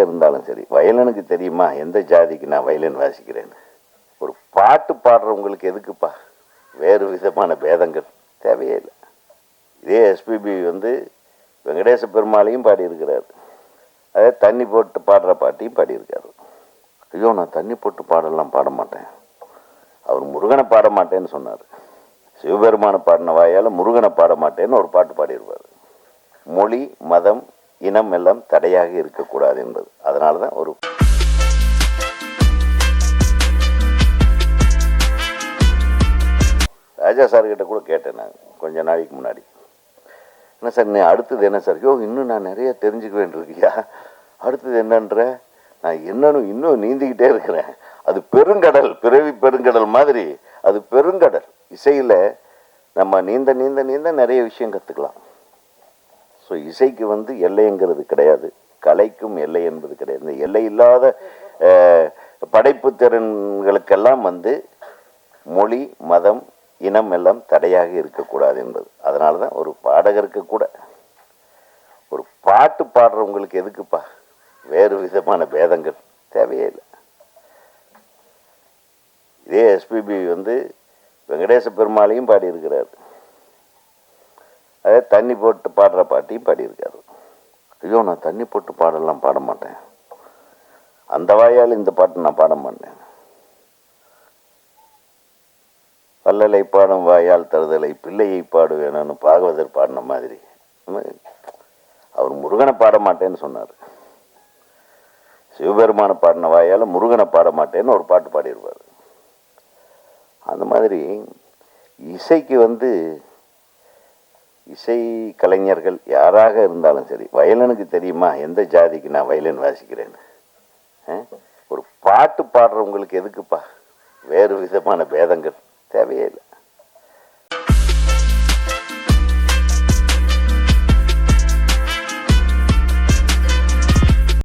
இருந்தாலும் சரி, வயலனுக்கு தெரியுமா எந்த ஜாதிக்கு நான் வயலின் வாசிக்கிறேன்னு? ஒரு பாட்டு பாடுறவங்களுக்கு எதுக்குப்பா வேறு விதமான பேதங்கள்? தேவையே இல்லை. இதே எஸ்பிபி வெங்கடேச பெருமாளையும் பாடியிருக்கிறார். அதே தண்ணி போட்டு பாடுற பாட்டையும் பாடியிருக்காரு. ஐயோ, நான் தண்ணி போட்டு பாடலாம் பாட மாட்டேன், அவர் முருகனை பாட மாட்டேன்னு சொன்னார். சிவபெருமான பாடின வாயால் முருகனை பாட மாட்டேன்னு ஒரு பாட்டு பாடியிருப்பார். மொழி, மதம், இனம் எல்லாம் தடையாக இருக்கக்கூடாது என்பது. அதனால தான் ஒரு ராஜா சார்கிட்ட கூட கேட்டேன் நான் கொஞ்ச நாளைக்கு முன்னாடி. என்ன சார் நீ அடுத்தது என்ன சார்? யோ, இன்னும் நான் நிறைய தெரிஞ்சுக்க வேண்டியிருக்கியா? அடுத்தது என்னன்ற? நான் என்னன்னு இன்னும் நீந்திக்கிட்டே இருக்கிறேன். அது பெருங்கடல், பிறவி பெருங்கடல் மாதிரி. அது பெருங்கடல். இசையில் நம்ம நீந்த நீந்த நீந்த நிறைய விஷயம் கற்றுக்கலாம். ஸோ இசைக்கு எல்லைங்கிறது கிடையாது, கலைக்கும் எல்லை என்பது கிடையாது. இந்த எல்லை இல்லாத படைப்பு திறன்களுக்கெல்லாம் மொழி, மதம், இனம் எல்லாம் தடையாக இருக்கக்கூடாது என்பது. அதனால தான் ஒரு பாடகருக்கு கூட ஒரு பாட்டு பாடுறவங்களுக்கு எதுக்குப்பா வேறு விதமான பேதங்கள்? தேவையே இல்லை. இதே எஸ்பிபி வெங்கடேச பெருமாளையும் பாடியிருக்கிறார். அதே தண்ணி போட்டு பாடுற பாட்டையும் பாடியிருக்காரு. ஐயோ, நான் தண்ணி போட்டு பாடலாம் பாட மாட்டேன், அந்த வாயால் இந்த பாட்டு நான் பாட மாட்டேன். வள்ளலை பாடும் வாயால் தருதலை பிள்ளையை பாடுவேணும்னு பாகவதர் பாடின மாதிரி அவர் முருகனை பாட மாட்டேன்னு சொன்னார். சிவபெருமான பாடின வாயால் முருகனை பாட மாட்டேன்னு ஒரு பாட்டு பாடியிருப்பார். அந்த மாதிரி இசைக்கு இசை கலைஞர்கள் யாராக இருந்தாலும் சரி, வயலனுக்கு தெரியுமா எந்த ஜாதிக்கு நான் வயலின் வாசிக்கிறேன்னு? ஒரு பாட்டு பாடுறவங்களுக்கு எதுக்குப்பா வேறு விதமான பேதங்கள்? தேவையே இல்லை.